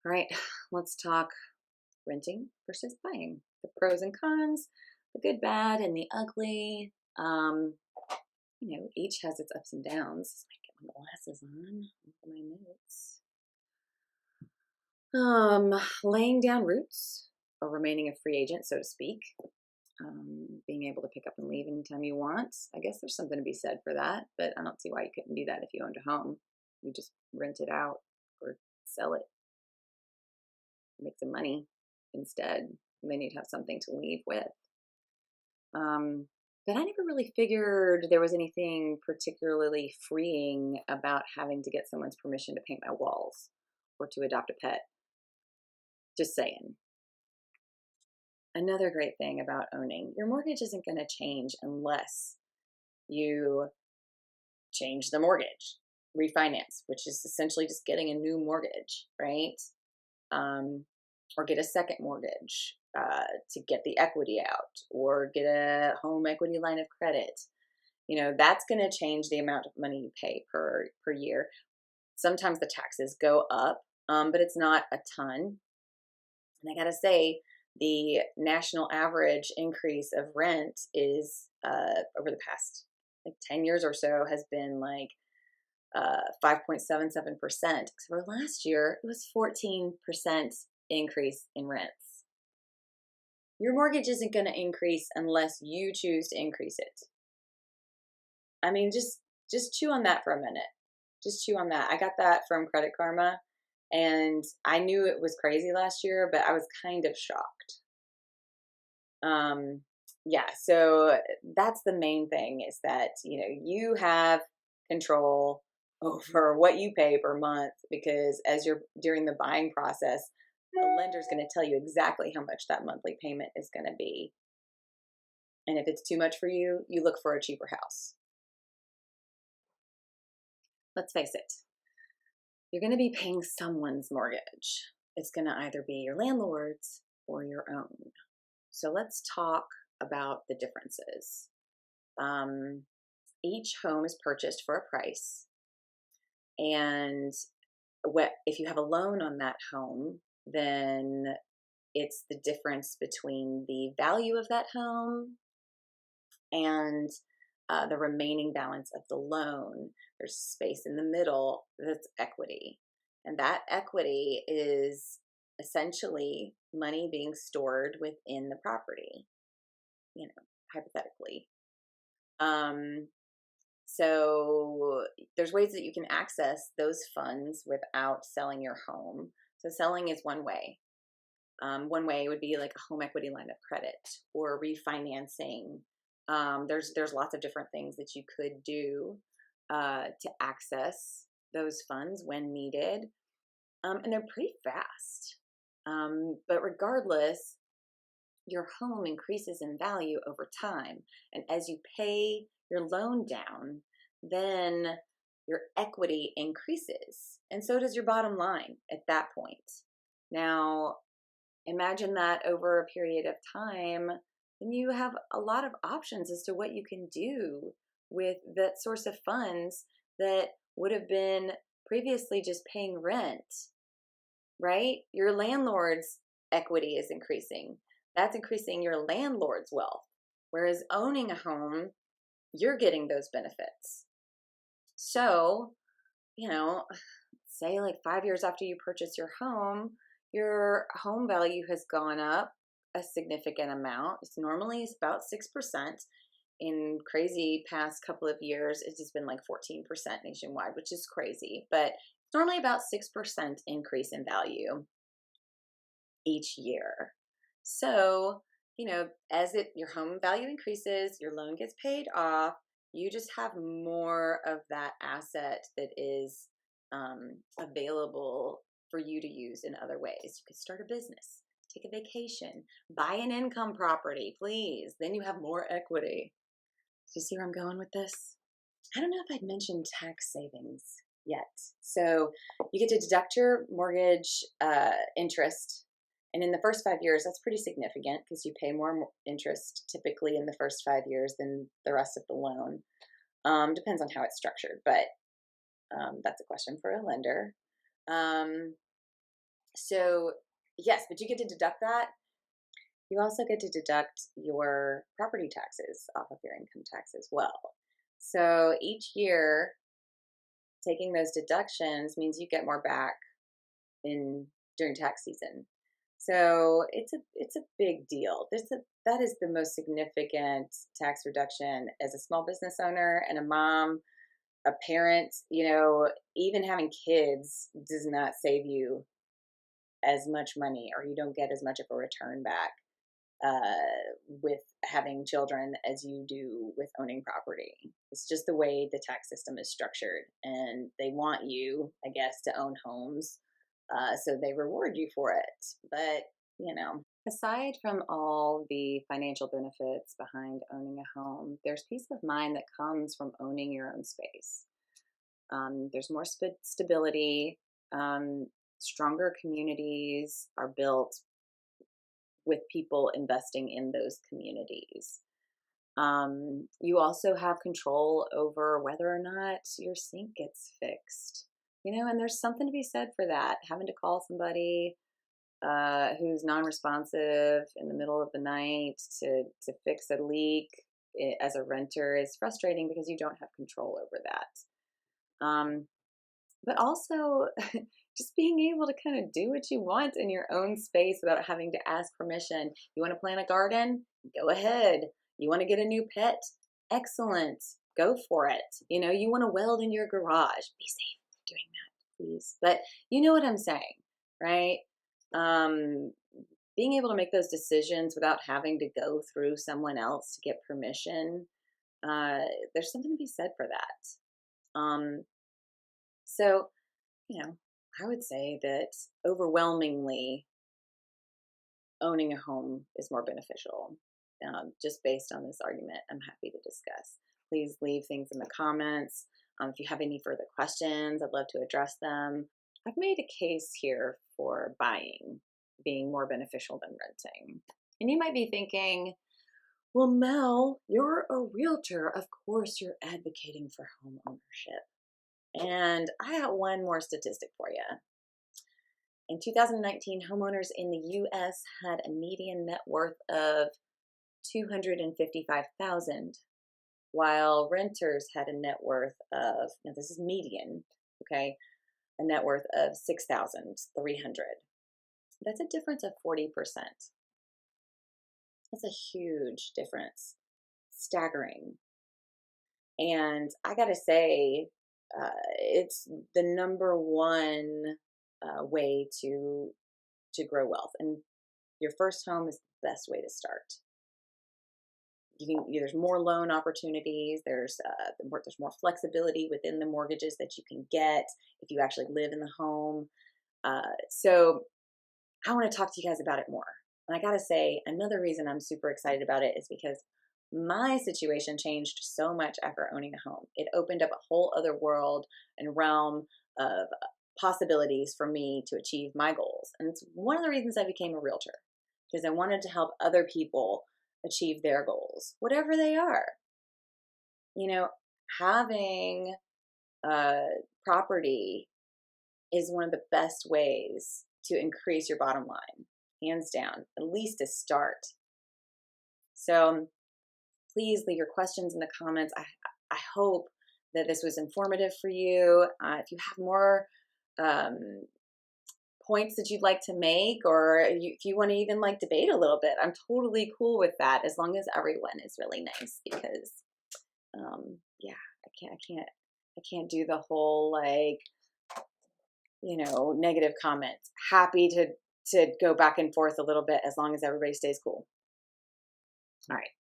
All right, let's talk renting versus buying. The pros and cons, the good, bad, and the ugly. Each has its ups and downs. I get my glasses on. Look at my notes. Laying down roots or remaining a free agent, so to speak. Being able to pick up and leave anytime you want. I guess there's something to be said for that, but I don't see why you couldn't do that if you owned a home. You just rent it out or sell it, make some money instead, and then you'd have something to leave with. But I never really figured there was anything particularly freeing about having to get someone's permission to paint my walls or to adopt a pet. Just saying. Another great thing about owning, your mortgage isn't going to change unless you change the mortgage, refinance, which is essentially just getting a new mortgage, right? Or get a second mortgage to get the equity out, or get a home equity line of credit. That's going to change the amount of money you pay per year. Sometimes the taxes go up, but it's not a ton. And I got to say, the national average increase of rent is over the past 10 years or so has been 5.77%. Except for last year, it was 14% increase in rents. Your mortgage isn't going to increase unless you choose to increase it. I mean, just chew on that for a minute. Just chew on that. I got that from Credit Karma, and I knew it was crazy last year, but I was kind of shocked. Yeah, so that's the main thing, is that, you have control over what you pay per month, because as you're during the buying process, the lender's going to tell you exactly how much that monthly payment is going to be. And if it's too much for you, you look for a cheaper house. Let's face it, you're going to be paying someone's mortgage. It's going to either be your landlord's or your own. So let's talk about the differences. Each home is purchased for a price. And if you have a loan on that home, then it's the difference between the value of that home and the remaining balance of the loan. There's space in the middle that's equity. And that equity is essentially money being stored within the property, hypothetically. So there's ways that you can access those funds without selling your home. So selling is one way. One way would be like a home equity line of credit or refinancing. There's lots of different things that you could do to access those funds when needed. And they're pretty fast. But regardless, your home increases in value over time. And as you pay your loan down, then your equity increases. And so does your bottom line at that point. Now, imagine that over a period of time, then you have a lot of options as to what you can do with that source of funds that would have been previously just paying rent, right? Your landlord's equity is increasing. That's increasing your landlord's wealth. Whereas owning a home, you're getting those benefits. So, say 5 years after you purchase your home value has gone up a significant amount. It's normally about 6%. In crazy past couple of years, it's just been 14% nationwide, which is crazy. But it's normally about 6% increase in value each year. So, as your home value increases, your loan gets paid off, you just have more of that asset that is available for you to use in other ways. You could start a business, take a vacation, buy an income property, please. Then you have more equity. Do you see where I'm going with this? I don't know if I'd mentioned tax savings yet. So you get to deduct your mortgage interest. And in the first 5 years, that's pretty significant because you pay more interest typically in the first 5 years than the rest of the loan. Depends on how it's structured, but that's a question for a lender. So yes, but you get to deduct that. You also get to deduct your property taxes off of your income tax as well. So each year, taking those deductions means you get more back in during tax season. So it's a big deal. That is the most significant tax reduction as a small business owner and a mom, a parent. Even having kids does not save you as much money, or you don't get as much of a return back with having children as you do with owning property. It's just the way the tax system is structured, and they want you, I guess, to own homes, so they reward you for it. But aside from all the financial benefits behind owning a home, there's peace of mind that comes from owning your own space. There's more stability. Stronger communities are built with people investing in those communities. You also have control over whether or not your sink gets fixed. And there's something to be said for that. Having to call somebody who's non-responsive in the middle of the night to fix a leak as a renter is frustrating because you don't have control over that. But also just being able to kind of do what you want in your own space without having to ask permission. You want to plant a garden? Go ahead. You want to get a new pet? Excellent. Go for it. You want to weld in your garage? Be safe doing that, please. But you know what I'm saying, right? Being able to make those decisions without having to go through someone else to get permission, there's something to be said for that. So, I would say that overwhelmingly owning a home is more beneficial. Just based on this argument, I'm happy to discuss. Please leave things in the comments. If you have any further questions, I'd love to address them. I've made a case here for buying being more beneficial than renting. And you might be thinking, well, Mel, you're a realtor. Of course you're advocating for home ownership. And I got one more statistic for you. In 2019, homeowners in the U.S. had a median net worth of $255,000, while renters had a net worth of, now this is median, okay, a net worth of $6,300. That's a difference of 40%. That's a huge difference. Staggering. And I gotta say, it's the number one way to grow wealth, and your first home is the best way to start. There's more loan opportunities. There's more flexibility within the mortgages that you can get if you actually live in the home. So I want to talk to you guys about it more. And I gotta say, another reason I'm super excited about it is because my situation changed so much after owning a home. It opened up a whole other world and realm of possibilities for me to achieve my goals. And it's one of the reasons I became a realtor, because I wanted to help other people achieve their goals, whatever they are. Having property is one of the best ways to increase your bottom line, hands down, at least to start. So please leave your questions in the comments. I hope that this was informative for you. If you have more points that you'd like to make, or if you want to even debate a little bit, I'm totally cool with that, as long as everyone is really nice, because yeah, I can't do the whole negative comments. Happy to go back and forth a little bit, as long as everybody stays cool. All right.